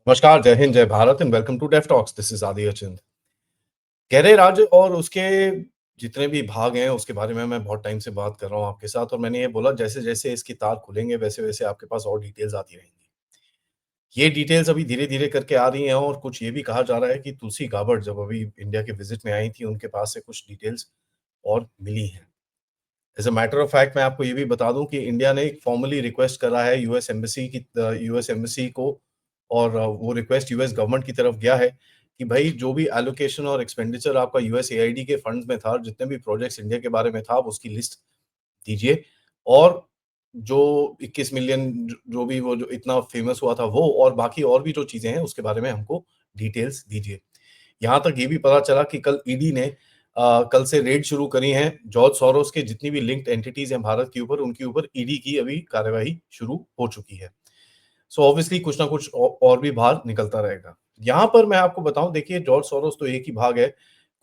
नमस्कार, जय हिंद, जय Bharat and welcome to deaf talks. This is Aadi Achint. गहरे राज्य और उसके जितने भी भाग हैं, उसके बारे में मैं बहुत टाइम से बात कर रहा हूँ आपके साथ और मैंने ये बोला जैसे-जैसे इसकी तार खुलेंगे, वैसे-वैसे आपके पास और डिटेल्स आती रहेंगी। ये डिटेल्स अभी धीरे-धीरे करके आ रही हैं और कुछ ये भी कहा जा रहा है कि तुलसी गाबर्ट जब अभी इंडिया के विज़िट में आई थी, उनके पास से कुछ डिटेल्स और मिली हैं। As a matter of fact मैं आपको ये भी बता दूँ कि इंडिया ने एक फॉर्मली रिक्वेस्ट करा है यूएस एम्बेसी को और वो रिक्वेस्ट यूएस गवर्नमेंट की तरफ गया है कि भई जो भी एलोकेशन और एक्सपेंडिचर आपका यूएसएआईडी के फंड्स में था, जितने भी प्रोजेक्ट्स इंडिया के बारे में था, आप उसकी लिस्ट दीजिए और जो 21 मिलियन जो भी वो जो इतना फेमस हुआ था वो और बाकी और भी जो चीज़ें हैं, उसके बारे में हमको डिटेल्स दीजिए। यहाँ तक ये भी पता चला कि कल ईडी ने कल से रेड शुरू करी है जॉर्ज सोरोस के जितनी भी लिंक्ड एंटिटीज हैं भारत के ऊपर, उनके ऊपर ईडी की अभी कार्यवाही शुरू हो चुकी है। सो ऑब्वियसली कुछ ना कुछ और भी बाहर निकलता रहेगा। यहाँ पर मैं आपको बताऊँ, देखिए जॉर्ज सोरोस तो एक ही भाग है,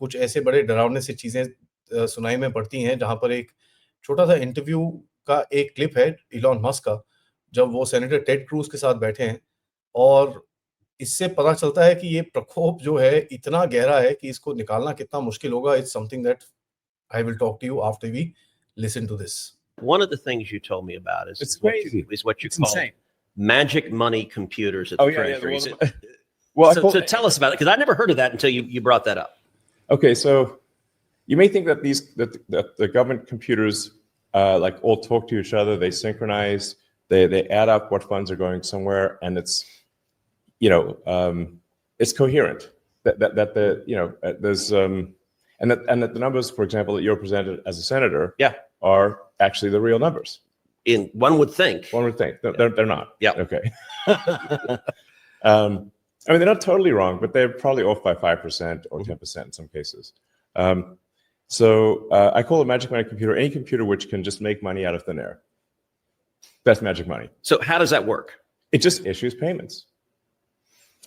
कुछ ऐसे बड़े डरावने से चीज़ें सुनाई में पड़ती हैं जहाँ पर एक छोटा-सा इंटरव्यू का एक क्लिप है इलॉन मस्क का, जब वो सेनेटर टेड क्रूज़ के साथ बैठे हैं और इससे पता चलता है कि ये प्रकोप जो है इतना गहरा है कि इसको निकालना कितना मुश्किल होगा। It's something that I will talk to you after we listen to this. One of the things you told me about is It's crazy. what you It's call insane. magic money computers at Oh the yeah, yeah. Treasury. Well, So tell us about it, because I never heard of that until you brought that up. okay. So you may think that that the government computers like all talk to each other. They synchronize. They add up what funds are going somewhere, and it's it's coherent. That the there's and that the numbers, for example, that you're presented as a senator, Yeah. are actually the real numbers. In one would think. One would think they're not. Yeah. Okay. I mean, they're not totally wrong, but they're probably off by 5% or 10% in some cases. So I call a magic money computer any computer which can just make money out of thin air. That's magic money. So how does that work? It just issues payments.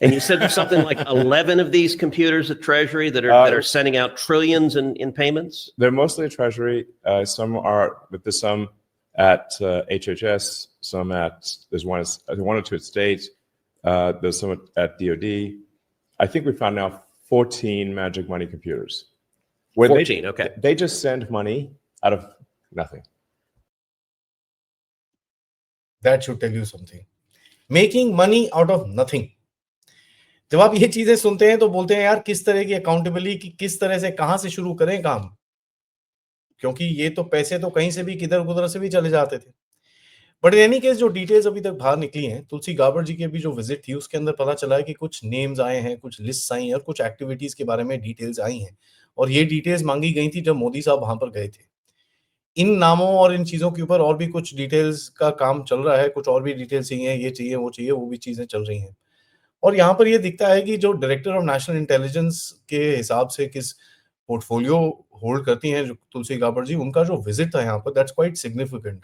And you said there's something like 11 of these computers at Treasury that are sending out trillions in payments? They're mostly at Treasury. Some are, but there's some at HHS, some there's one or two at State, there's some at DOD. I think we found now 14 magic money computers. 14, okay. They just send money out of nothing. That should tell you something. Making money out of nothing. जब आप ये चीजें सुनते हैं तो बोलते हैं यार किस तरह की अकाउंटेबिलिटी, किस तरह से कहां से शुरू करें काम, क्योंकि ये तो पैसे तो कहीं से भी किधर उधर से भी चले जाते थे। बट इन एनी केस जो डिटेल्स अभी तक बाहर निकली हैं, तुलसी गाबर्ट जी की भी जो विजिट थी उसके अंदर पता चला है कि कुछ नेम्स आए हैं, कुछ लिस्ट आई हैं और कुछ एक्टिविटीज के बारे में डिटेल्स आई हैं और ये डिटेल्स मांगी गई थी जब मोदी साहब वहां पर गए थे। इन नामों और इन चीजों के ऊपर और भी कुछ डिटेल्स का काम चल रहा है, कुछ और भी डिटेल्स चाहिए, ये चाहिए, वो भी चीजें चल रही हैं। और यहाँ पर ये दिखता है कि जो डायरेक्टर ऑफ नेशनल इंटेलिजेंस के हिसाब से किस पोर्टफोलियो होल्ड करती हैं जो तुलसी गाबर्ट जी, उनका जो विजिट था यहाँ पर दैट्स क्वाइट सिग्निफिकेंट।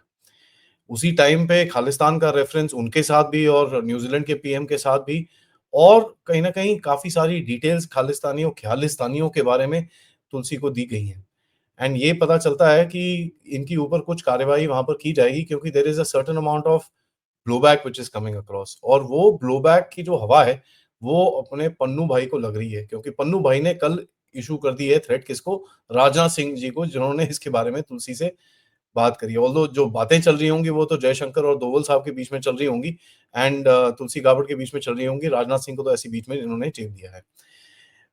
उसी टाइम पे खालिस्तान का रेफरेंस उनके साथ भी और न्यूजीलैंड के पीएम के साथ भी, और कहीं न कहीं काफ़ी सारी डिटेल्स खालिस्तानियों के बारे में तुलसी को दी गई हैं। एंड ये पता चलता है कि इनके ऊपर कुछ कार्यवाही वहाँ पर की जाएगी क्योंकि there is a certain amount of blowback which is coming across, और वो ब्लोबैक की जो हवा है, वो अपने पन्नू भाई को लग रही है क्योंकि पन्नू भाई ने कल इश्यू कर दी है थ्रेट किसको? राजनाथ सिंह जी को, जिन्होंने इसके बारे में तुलसी से बात करी है। ऑल्दो जो बातें चल रही होंगी वो तो जयशंकर और दोवल साहब के बीच में चल रही होंगी एंड तुलसी गाबर्ट के बीच में चल रही होंगी। राजनाथ सिंह को तो ऐसे बीच में इन्होंने चेप दिया है।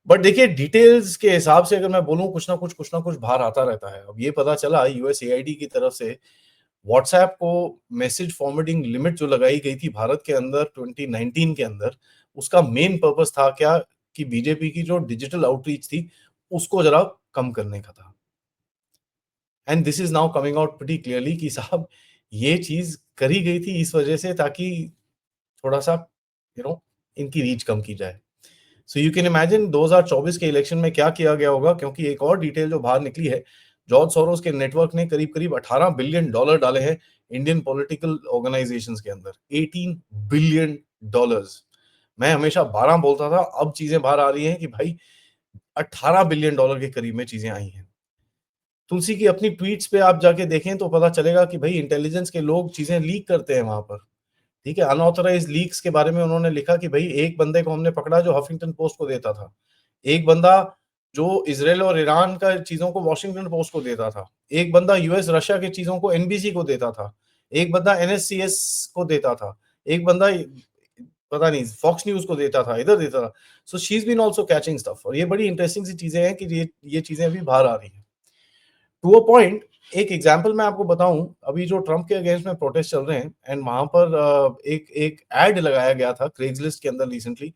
बट देखिए डिटेल्स के हिसाब से अगर मैं बोलूँ, कुछ ना कुछ बाहर आता रहता है। अब ये पता चला यूएसएआईडी की तरफ से व्हाट्सएप को मैसेज फॉरवर्डिंग लिमिट जो लगाई गई थी भारत के अंदर 2019 के अंदर, उसका मेन पर्पस था क्या कि बीजेपी की जो डिजिटल आउटरीच थी उसको जरा कम करने का था। And this is now coming out pretty clearly कि साहब ये चीज करी गई थी इस वजह से ताकि थोड़ा सा इनकी रीच कम की जाए। सो यू कैन इमेजिन 2024 के इलेक्शन में क्या किया गया होगा, क्योंकि एक और डिटेल जो बाहर निकली है, जॉर्ज सोरोस के नेटवर्क ने करीब 18 बिलियन डॉलर डाले हैं इंडियन पॉलिटिकल ऑर्गेनाइजेशंस के अंदर। 18 बिलियन डॉलर्स। मैं हमेशा 12 बोलता था, अब चीजें बाहर आ रही हैं कि भाई 18 बिलियन डॉलर के करीब में चीजें आई हैं। तुलसी की अपनी ट्वीट्स पे आप जाके देखें तो पता चलेगा कि भाई इंटेलिजेंस के लोग चीजें लीक करते हैं वहां पर। ठीक है, अनऑथराइज्ड लीक्स के बारे में उन्होंने लिखा कि भाई एक बंदे को हमने पकड़ा जो हफिंगटन पोस्ट को देता था, एक बंदा जो इजराइल और ईरान का चीजों को वॉशिंगटन पोस्ट को देता था, एक बंदा यूएस रशिया की चीजों को एनबीसी को देता था, एक बंदा एनएससीएस को देता था, एक बंदा पता नहीं फॉक्स न्यूज को देता था, इधर देता था। So she is been also catching stuff, और ये बड़ी इंटरेस्टिंग सी चीजें हैं कि ये चीजें अभी बाहर आ रही हैं टू अ पॉइंट। एक एग्जांपल मैं आपको बताऊं, अभी जो ट्रम्प के अगेंस्ट में प्रोटेस्ट चल रहे हैं, एंड वहां पर एक एड लगाया गया था क्रेग्सलिस्ट के अंदर रिसेंटली,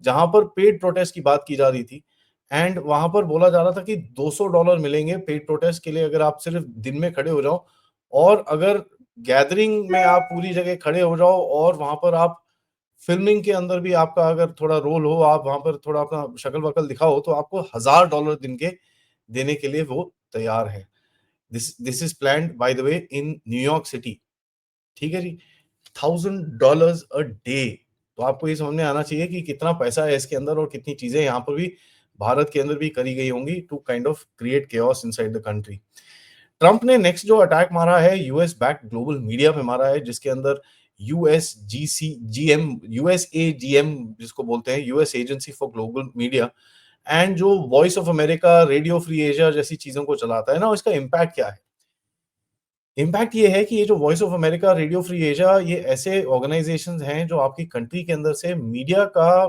जहां पर पेड प्रोटेस्ट की बात की जा रही थी, एंड वहां पर बोला जा रहा था कि $200 मिलेंगे पेड प्रोटेस्ट के लिए अगर आप सिर्फ दिन में खड़े हो जाओ, और अगर गैदरिंग में आप पूरी जगह खड़े हो जाओ और वहां पर आप फिल्मिंग के अंदर भी आपका अगर थोड़ा रोल हो, आप वहां पर थोड़ा अपना शक्ल वकल दिखाओ, तो आपको $1000 दिन के देने के लिए वो तैयार है। This is planned by the way in New York city, ठीक है जी। $1000 अ डे, तो आपको ये समझ में आना चाहिए कि कितना पैसा है इसके अंदर और कितनी चीजें यहाँ पर भी भारत के अंदर भी करी गई होंगी to kind of create chaos inside the country. Trump ने नेक्स्ट जो अटैक मारा है यूएस बैक ग्लोबल मीडिया पे मारा है, जिसके अंदर यूएसएजीएम जिसको बोलते हैं, US agency for global media, and जो voice of America, radio free Asia जैसी चीजों को चलाता है ना, इसका इम्पैक्ट क्या है? इम्पैक्ट ये है कि ये जो voice of America, radio free Asia, ये ऐसे ऑर्गेनाइजेशंस हैं जो आपकी कंट्री के अंदर से मीडिया का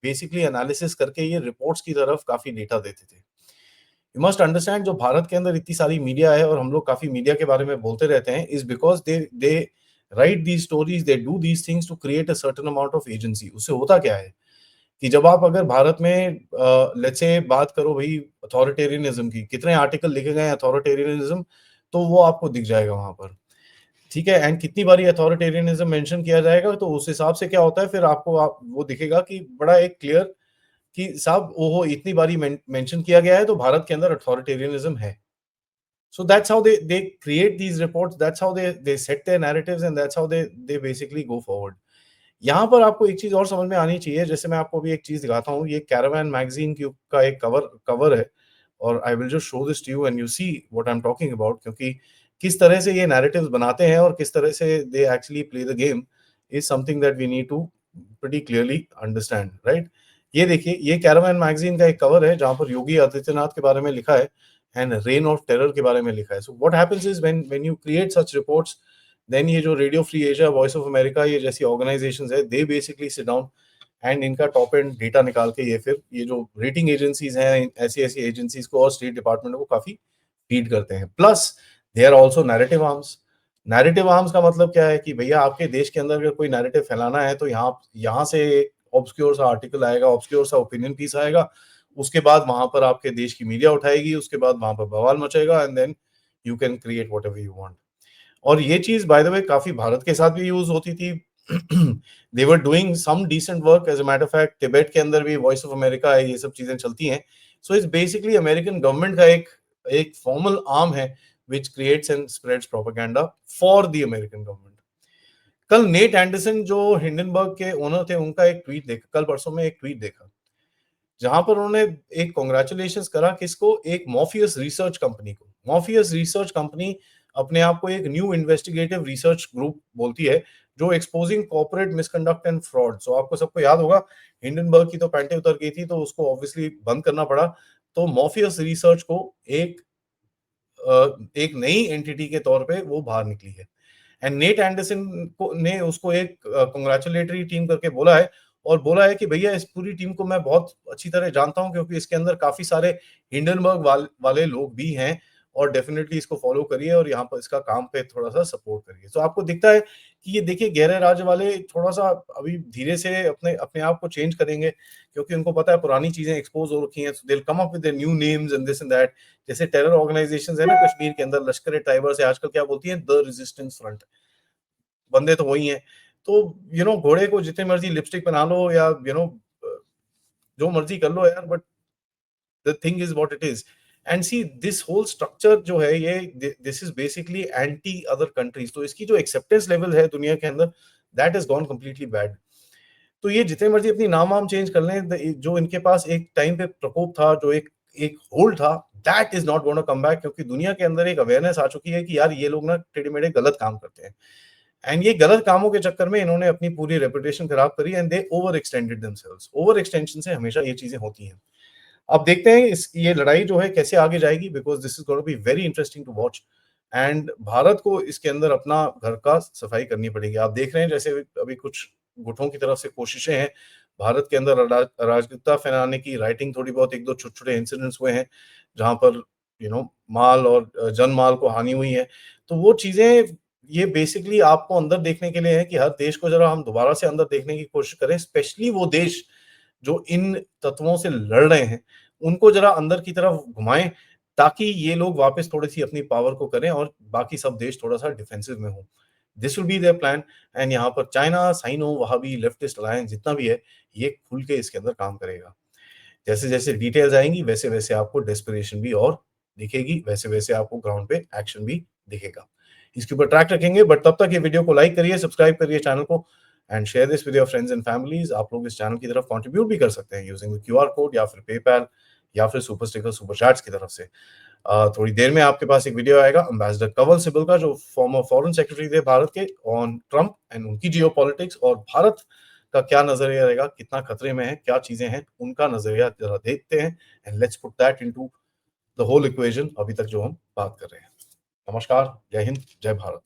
बेसिकली एनालिसिस करके ये रिपोर्ट्स की तरफ काफी डेटा देते थे। यू मस्ट अंडरस्टैंड, जो भारत के अंदर इतनी सारी मीडिया है और हम लोग काफी मीडिया के बारे में बोलते रहते हैं, is because they write these stories, they do these things to create a certain amount of agency. उससे होता क्या है कि जब आप अगर भारत में लेट्स से बात करो भाई अथॉरिटेरियनिज्म की, कितने आर्टिकल लिखे गए हैं अथॉरिटेरियनिज्म, तो वो आपको दिख जाएगा वहां पर, ठीक है। एंड कितनी बारी अथॉरिटेरियनिज्म मेंशन किया जाएगा, तो उस हिसाब से क्या होता है फिर आपको वो दिखेगा कि बड़ा एक क्लियर कि साहब ओहो इतनी बारी मेंशन किया गया है तो भारत के अंदर अथॉरिटेरियनिज्म है। So that's how they create these reports, that's how they set their narratives, and that's how they basically go forward. यहाँ पर आपको एक चीज और समझ में आनी चाहिए, जैसे मैं आपको अभी एक चीज दिखाता हूँ, ये कैरावैन मैगजीन का एक कवर है, और I will just show this to you and you see what I am talking about, क्योंकि किस तरह से ये नैरेटिव्स बनाते हैं और किस तरह से they actually play the game is something that we need to pretty clearly understand, right. ये देखिए, ये कैरावैन मैगजीन का एक कवर है जहां पर योगी आदित्यनाथ के बारे में लिखा है एंड रेन ऑफ टेरर के बारे में लिखा है। So what happens is when you create such reports, then ये जो radio free Asia, voice of America, ये जैसी ऑर्गेनाइजेशंस है, they basically sit down and इनका टॉप एंड डेटा निकाल के ये फिर ये जो रेटिंग एजेंसीज हैं, ऐसी ऐसी एजेंसीज को और स्टेट डिपार्टमेंट को काफी फीड करते हैं। Plus they are also narrative arms. Narrative arms का मतलब क्या है कि भैया आपके देश के अंदर अगर कोई नैरेटिव फैलाना है, तो यहाँ से एक ऑब्सक्योर सा आर्टिकल आएगा, ऑब्सक्योर सा ओपिनियन पीस आएगा, उसके बाद वहां पर आपके देश की मीडिया उठाएगी, उसके बाद वहां पर बवाल मचेगा, and then you can create whatever you want. और ये चीज बाय द वे काफी भारत के साथ भी यूज होती थी। They were doing some decent work, as a matter of fact Tibet के अंदर भी वॉइस ऑफ अमेरिका है, ये सब चीजें चलती हैं। So it's basically American government का एक फॉर्मल आर्म है which creates and spreads propaganda for the American government. कल नेट एंडरसन जो हिंडनबर्ग के ओनर थे, उनका एक ट्वीट देखा, कल परसों में एक ट्वीट देखा, जहां पर उन्होंने एक कांग्रेचुलेशंस करा किसको, एक मॉर्फियस रिसर्च कंपनी को। मॉर्फियस रिसर्च कंपनी अपने आप को एक न्यू इन्वेस्टिगेटिव रिसर्च ग्रुप बोलती है, जो exposing corporate misconduct and fraud. So आपको सबको याद होगा हिंडनबर्ग की तो पैंटे उतर गई थी, तो उसको ऑब्वियसली बंद करना पड़ा। तो मॉर्फियस रिसर्च को एक नई एंटिटी के तौर पे वो बाहर निकली है, एंड नेट एंडरसन को ने उसको एक कांग्रेचुलेटरी टीम करके बोला है, और बोला है कि भैया इस पूरी टीम को मैं बहुत अच्छी तरह जानता हूं, क्योंकि इसके अंदर काफी सारे हिंडनबर्ग वाले लोग भी हैं, और डेफिनेटली इसको फॉलो करिए और यहाँ पर इसका काम पे थोड़ा सा सपोर्ट करिए। तो आपको दिखता है कि ये देखिए गहरे राज्य वाले थोड़ा सा अभी धीरे से अपने अपने आप को चेंज करेंगे, क्योंकि उनको पता है पुरानी चीजें एक्सपोज हो रखी हैं, so they will come up with new names and this and that. जैसे टेरर ऑर्गेनाइजेशंस है ना कश्मीर के अंदर, लश्कर ए तैयबा से आजकल क्या बोलती है, द रेजिस्टेंस फ्रंट, बंदे तो वही हैं। तो घोड़े को जितने मर्जी लिपस्टिक पहना लो या जो मर्जी कर लो यार, but the thing is what it is. And see this whole structure जो है, ये this is basically anti other countries. तो इसकी जो एक्सेप्टेंस लेवल है दुनिया के अंदर, that is gone completely bad. तो ये जितने मर्जी अपनी नाम चेंज कर लें, जो इनके पास एक टाइम पे प्रकोप था, जो एक होल्ड था, that is not gonna come back, क्योंकि दुनिया के अंदर एक अवेयरनेस आ चुकी है कि यार ये लोग ना टेढ़े मेढ़े गलत काम करते हैं। एंड ये गलत कामों के चक्कर में इन्होंने अपनी पूरी रेपुटेशन खराब करी and they over extended themselves. Over extension से हमेशा ये चीजें होती हैं। अब देखते हैं ये लड़ाई जो है कैसे आगे जाएगी, because this is going to be very interesting to watch. And Bharat को इसके अंदर अपना घर का सफाई करनी पड़ेगी। आप देख रहे हैं जैसे अभी कुछ गुटों की तरफ से कोशिशें हैं भारत के अंदर अराजकता फैलाने की, राइटिंग थोड़ी बहुत, एक दो छोटे छोटे इंसिडेंट्स हुए हैं जहां पर माल और जन माल को हानि हुई है। तो वो चीजें ये बेसिकली आपको अंदर देखने के लिए है कि हर देश को जरा हम दोबारा से अंदर देखने की कोशिश करें, स्पेशली वो देश जो इन तत्वों से लड़ रहे हैं, उनको जरा अंदर की तरफ घुमाएं ताकि ये लोग वापस थोड़ी सी अपनी पावर को करें और बाकी सब देश थोड़ा सा डिफेंसिव में हो। This will be their plan. And यहाँ पर China, Sino, Wahhabi, leftist alliance जितना भी है, ये खुल के इसके अंदर काम करेगा। जैसे जैसे डिटेल्स आएंगी वैसे वैसे आपको डेस्परेशन भी और दिखेगी, वैसे वैसे आपको ग्राउंड पे एक्शन भी दिखेगा। इसके ऊपर ट्रैक रखेंगे, बट तब तक ये वीडियो को लाइक करिए, सब्सक्राइब करिए चैनल को and share this with your friends and families. आप लोग इस चैनल की तरफ कंट्रीब्यूट भी कर सकते हैं यूजिंग द QR कोड या फिर पेपैल या फिर सुपर स्टिकर, सुपर चैट्स की तरफ से। थोड़ी देर में आपके पास एक वीडियो आएगा एम्बेसडर कंवल सिब्बल का, जो फॉर्मर फॉरेन सेक्रेटरी थे भारत के, ऑन ट्रम्प एंड उनकी जियोपॉलिटिक्स और भारत का क्या नजरिया रहेगा, कितना खतरे में है, क्या चीजें हैं, उनका नजरिया जरा देखते हैं and let's put that into the whole equation अभी तक जो हम बात कर रहे हैं। नमस्कार, जय हिंद, जय भारत।